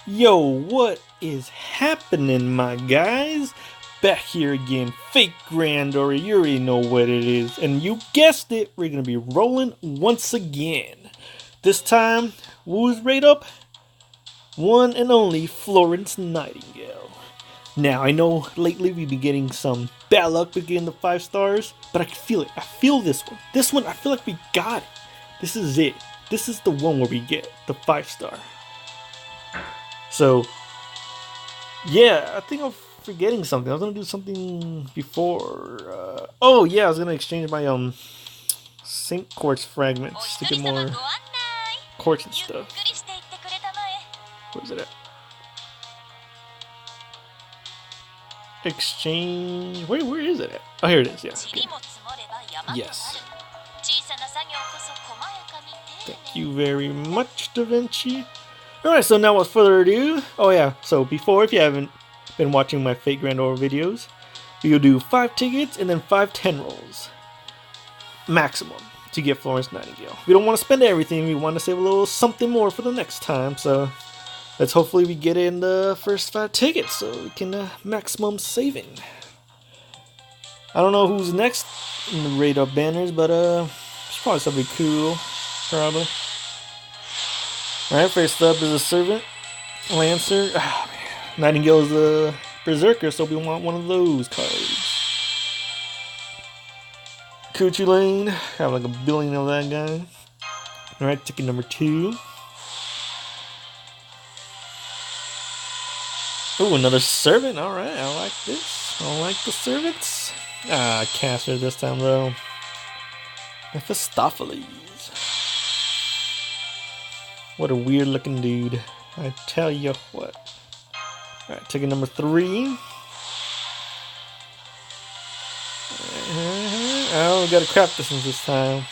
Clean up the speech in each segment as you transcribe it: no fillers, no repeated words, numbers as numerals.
Yo, what is happening, my guys? Back here again, Fake Grandor, you already know what it is. And you guessed it, we're gonna be rolling once again. This time, who's right up? One and only Florence Nightingale. Now, I know lately we've been getting some bad luck with getting the 5 stars, but I can feel it. I feel this one. This one, I feel like we got it. This is it. This is the one where we get the 5 star. So, yeah, I think I'm forgetting something. I was gonna do something before. Oh yeah, I was gonna exchange my sync quartz fragments to get more quartz and stuff. Where's it at? Exchange. Where is it at? Oh, here it is. Yeah. Okay. Yes. Thank you very much, Da Vinci. Alright, so now without further ado, oh yeah, so before, if you haven't been watching my Fate Grand Order videos, you'll do 5 tickets and then 5 10 rolls. Maximum to get Florence Nightingale. We don't want to spend everything, we want to save a little something more for the next time, so let's hopefully we get in the first 5 tickets so we can maximum saving. I don't know who's next in the radar banners, but it's probably something cool, probably. Alright, first up is a Servant, Lancer. Oh, man. Nightingale's a Berserker, so we want one of those cards. Coochie Lane, have like a billion of that guy. Alright, ticket number 2. Ooh, another Servant. Alright, I like this. I like the Servants. Ah, Caster this time though. Mephistopheles. What a weird looking dude. I tell you what. Alright, ticket number 3. Oh, we got a crap distance this time.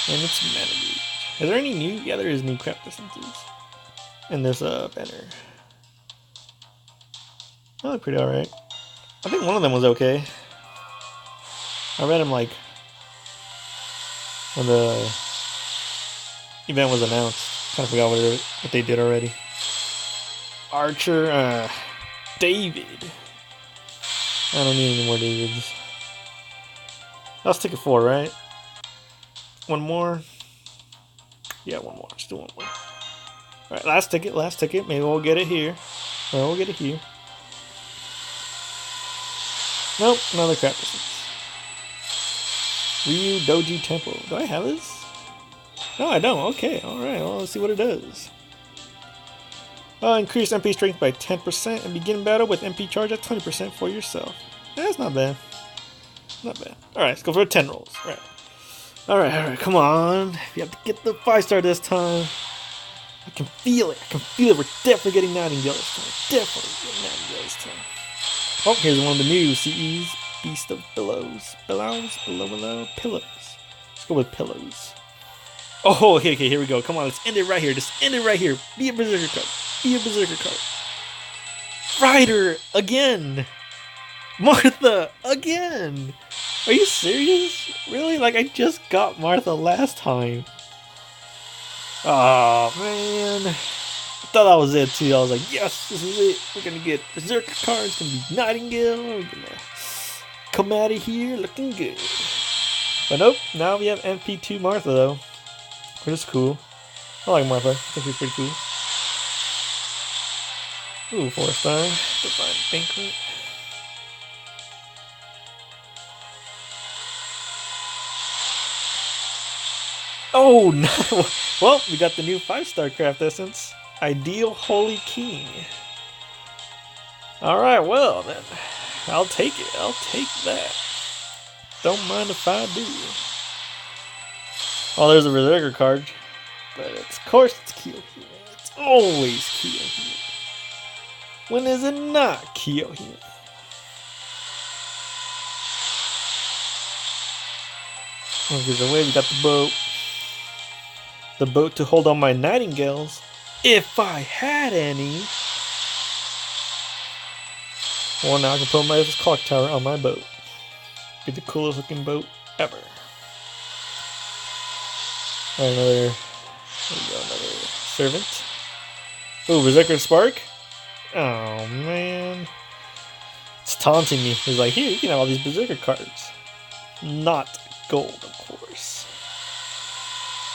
And it's Mana Breach. Is there any new? Yeah, there is new crap distances. In this banner. They look pretty alright. I think one of them was okay. I read them like when the event was announced. Kind of forgot what they did already. Archer, David. I don't need any more Davids. Let's take a 4, right? One more. Yeah, one more. Let's do one more. Alright, last ticket, last ticket. Maybe we'll get it here. Well, we'll get it here. Nope, another crap distance. Ryu Doji Temple. Do I have this? No, I don't. Okay, alright. Well, let's see what it does. Increase MP strength by 10% and begin battle with MP charge at 20% for yourself. That's not bad. Not bad. Alright, let's go for 10 rolls. Alright, come on. We have to get the 5 star this time. I can feel it. I can feel it. We're definitely getting Nightingale this time. Definitely getting Nightingale this time. Oh, here's one of the new CEs. Beast of Billows. Below. Pillows. Let's go with Pillows. Oh, okay, here we go. Come on, let's end it right here. Just end it right here. Be a Berserker card. Be a Berserker card. Ryder, again. Martha, again. Are you serious? Really? Like, I just got Martha last time. Oh, man. I thought that was it, too. I was like, yes, this is it. We're gonna get Berserker cards. It's gonna be Nightingale. We're gonna come out of here looking good. But nope, now we have MP2 Martha, though. Which is cool. I like Martha. I think she's pretty cool. Ooh, 4 star. Divine Banquet. Oh, no. Well, we got the new 5-star craft essence. Ideal Holy King. Alright, well, then. I'll take it. I'll take that. Don't mind if I do. Oh, there's a Berserker card. But of course it's Kyohime. It's always Kyohime. When is it not Kyohime? Because away we got the boat. The boat to hold on my Nightingales. If I had any. Well, now I can put my clock tower on my boat. Be the coolest looking boat ever. Another There we go, another servant. Ooh, Berserker Spark? Oh, man. It's taunting me. He's like, here, you can have all these Berserker cards. Not gold, of course.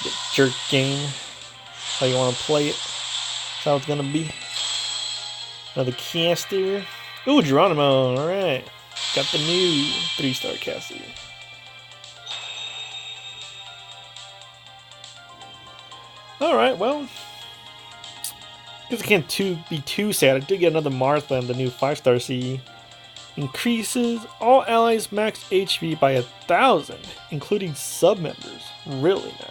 The jerk game. How you want to play it. That's how it's going to be. Another caster. Ooh, Geronimo. Alright. Got the new 3-star caster. Alright, well. Because I can't be too sad. I did get another Martha in the new 5-star CE. Increases all allies' max HP by 1,000, including sub-members. Really now?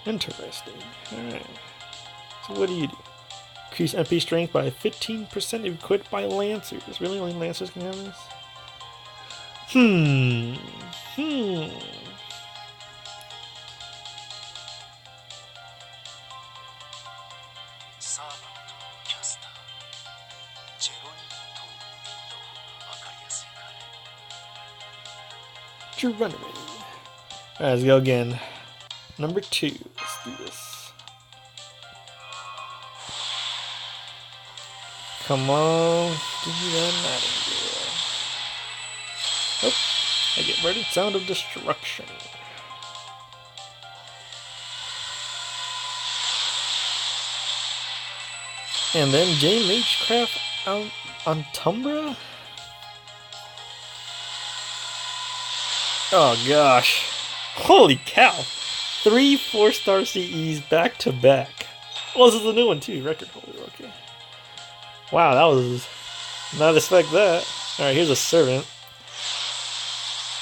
Interesting. Alright. So what do you do? Increase MP strength by 15% if equipped by Lancers. Really? Only Lancers can have this? Geronimo. Alright, let's go again. Number 2. Let's do this. Come on. Give me that Nightingale. Oh, I get ready. Sound of Destruction. And then J Magecraft on Tumbra? Oh gosh. Holy cow. 3 4-star CEs back to back. Oh, this is a new one too. Record holder, okay. Wow, that was... not expect that. Alright, here's a Servant.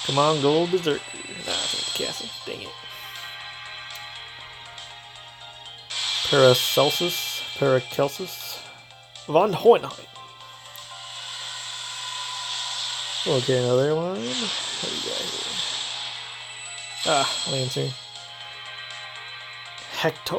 Come on, Gold Berserker. Nah, it's the castle. Dang it. Paracelsus. Von Hohenheim. Okay, another one. What do we got here? Ah, Lancer. Hector.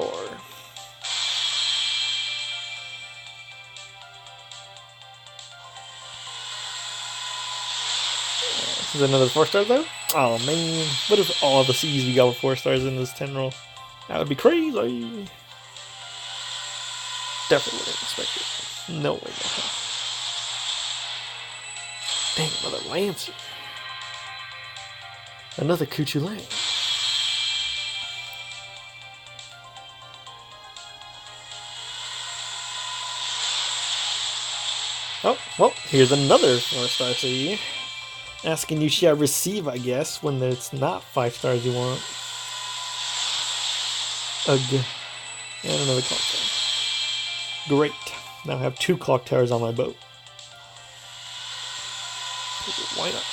This is another 4-star though? Oh man, what if all the C's we got were 4 stars in this 10 roll? That would be crazy. Definitely wouldn't expect it. No way, no how. Dang, another Lancer. Another Kuchulain. Oh, well, here's another 4-star CE. Asking you shall receive, I guess, when it's not 5 stars you want. Ugh. And another clock tower. Great. Now I have 2 clock towers on my boat. Why not?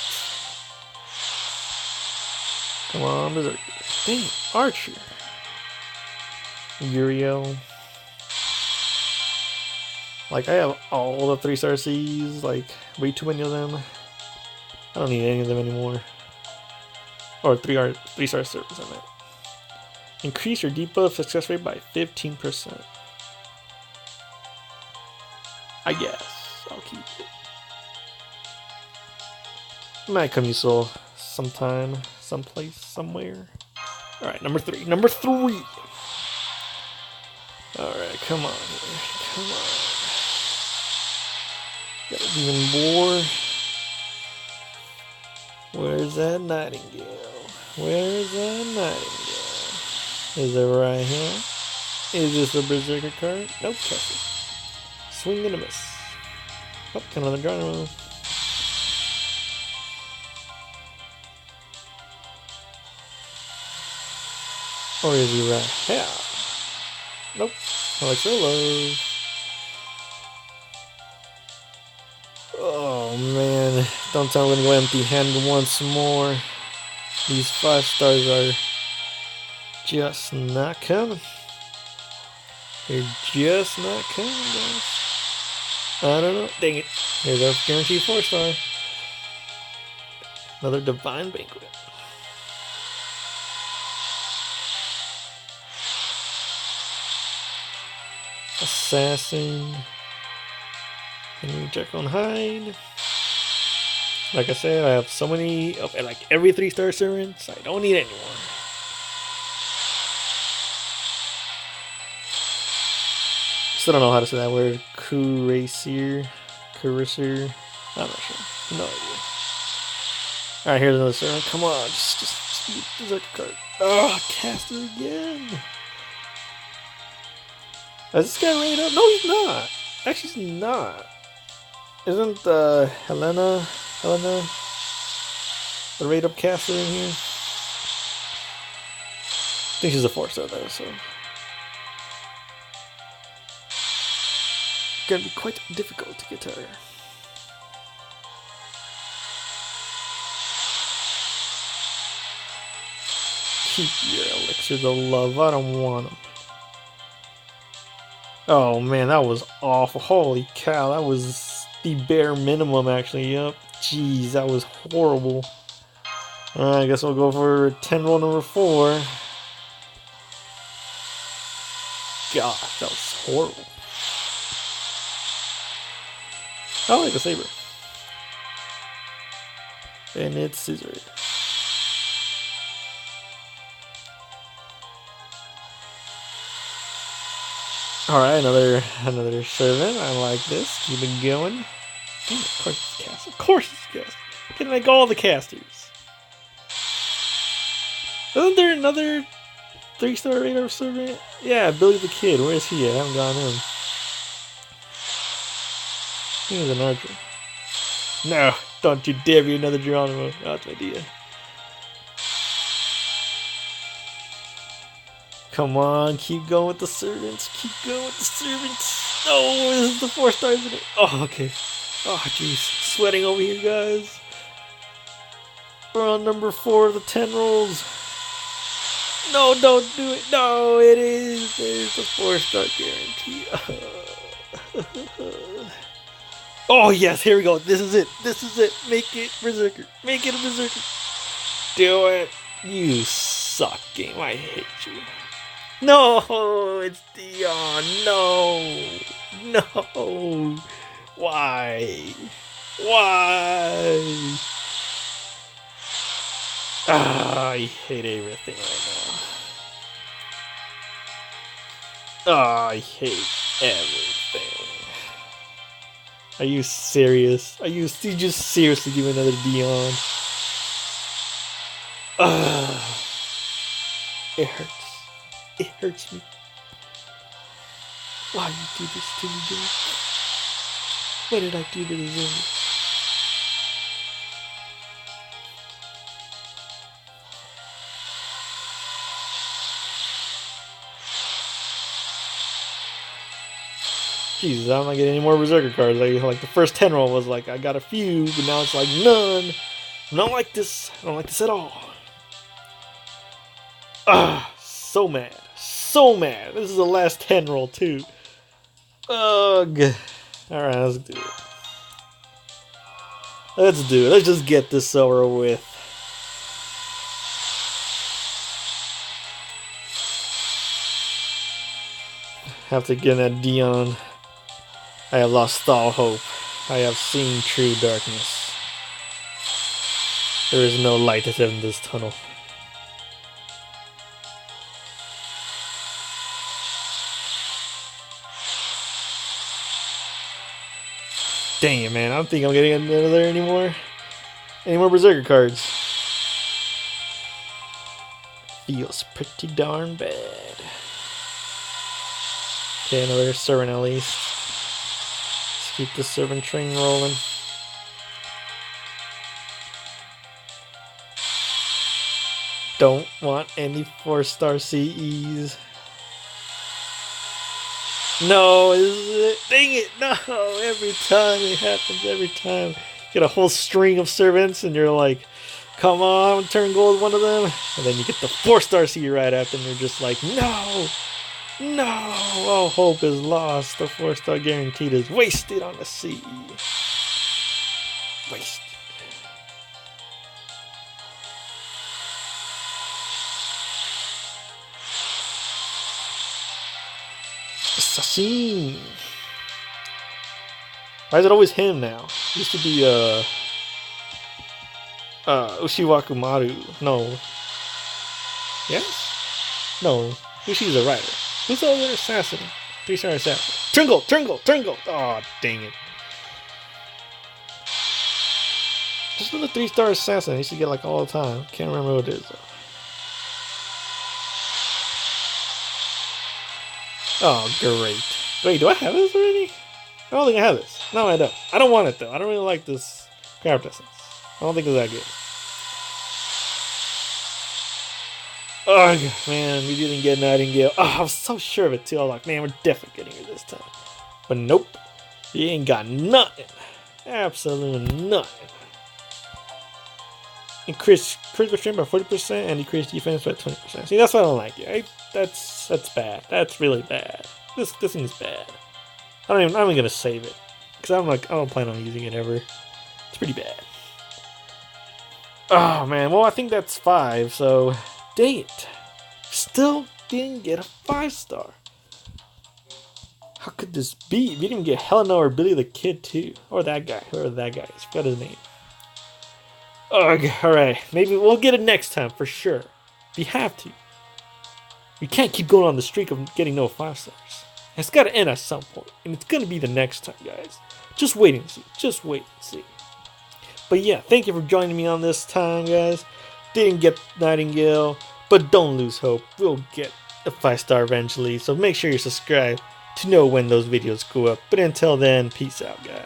Come on, Berserker. Dang, Archer. Uriel. Like, I have all the 3-star Cs, like, way too many of them. I don't need any of them anymore. Or 3-star service, I meant. Increase your debuff success rate by 15%. I guess. I'll keep it. Might come useful sometime, someplace, somewhere. Alright, number 3. Number 3! Alright, come on here. Come on. Got even more. Where's that Nightingale? Where's that Nightingale? Is it right here? Is this a Berserker card? Nope, catch it. Swing and a miss. Oh, another Geronimo. Or is he right here? Nope. I like solo. Oh man. Don't tell me I'm gonna go empty handed once more. These 5 stars are just not coming. They're just not coming, guys. I don't know. Dang it. Here's our guaranteed 4-star. Another Divine Banquet. Assassin. Henry Jekyll and Hyde. Like I said, I have so many of like every 3-star servants. I don't need anyone. Still don't know how to say that word. Cuirassier. Cuirassier. I'm not sure. No idea. Alright, here's another servant. Come on, just use the card. Oh, caster again. Is this guy rated up? No, he's not. Actually, he's not. Isn't Helena the raid up caster in here? I think she's a 4-star though, so it's gonna be quite difficult to get her. Keep your elixirs of love. I don't want them. Oh man, that was awful. Holy cow, that was the bare minimum actually. Yep. Jeez, that was horrible. Alright, I guess we'll go for 10 roll number 4. Gosh, that was horrible. I like the saber. And it's scissor. Alright, another servant. I like this. Keep it going. Damn, of course it's cast. Of course it's cast. Can make all the casters. Isn't there another 3-star radar servant? Yeah, Billy the Kid. Where is he at? I haven't gotten him. He was an archer. No, don't you dare be another Geronimo. That's my idea. Come on, keep going with the servants. Keep going with the servants. Oh, this is the 4-star, isn't it? Oh, okay. Oh, jeez. Sweating over here, guys. We're on number 4 of the 10 rolls. No, don't do it. No, it is. There's the 4-star guarantee. Oh, yes. Here we go. This is it. This is it. Make it Berserker. Make it a Berserker. Do it. You suck, game. I hate you. No, it's Dion. No. No. Why? Why? I hate everything right now. I hate everything. Are you serious? Are you just seriously give another Dion? It hurts. It hurts me. Why you do this to me, dude? What did I do to deserve it? Jesus, I'm not getting any more Berserker cards. Like the first 10 roll was like, I got a few, but now it's like none. I don't like this. I don't like this at all. So mad. So mad. This is the last 10 roll too. Ugh. Alright, let's do it. Let's do it. Let's just get this over with. Have to get that Dion. I have lost all hope. I have seen true darkness. There is no light at the end of this tunnel. Dang it, man. I don't think I'm getting another anymore. Any more Berserker cards. Feels pretty darn bad. Okay, another servant at least. Let's keep the servant train rolling. Don't want any 4-star CEs. No, is it? Dang it, no! Every time it happens, every time. Get a whole string of servants and you're like, come on, turn gold one of them. And then you get the 4-star CE right after and you're just like, no! No! All hope is lost. The 4-star guaranteed is wasted on the CE. Wasted. Assassin! Why is it always him now? It used to be, Ushiwaku Maru. No. Yes? No. Ushi's a writer. Who's the other assassin? 3-star assassin. Tringle, Tringle, Tringle. Oh, dang it. Just another 3-star assassin. I used to get like all the time. Can't remember what it is though. Oh, great. Wait, do I have this already? I don't think I have this. No, I don't. I don't want it though. I don't really like this craft essence. I don't think it's that good. Oh, man, we didn't get Nightingale. Oh, I was so sure of it too. I was like, man, we're definitely getting her this time. But nope. You ain't got nothing. Absolutely nothing. Increase critical strength by 40% and decrease defense by 20%. See, that's why I don't like it. That's bad. That's really bad. This thing's bad. I'm even gonna save it because I don't plan on using it ever. It's pretty bad. Oh man, well I think that's 5. So, dang it, still didn't get a 5-star. How could this be? We didn't get Helena or Billy the Kid too, or that guy, whoever that guy is. I forgot his name. Ugh, alright, maybe we'll get it next time for sure. We have to. We can't keep going on the streak of getting no 5-stars. It's got to end at some point, and it's going to be the next time, guys. Just wait and see. Just wait and see. But yeah, thank you for joining me on this time, guys. Didn't get Nightingale, but don't lose hope. We'll get a 5-star eventually, so make sure you're subscribed to know when those videos go up. But until then, peace out, guys.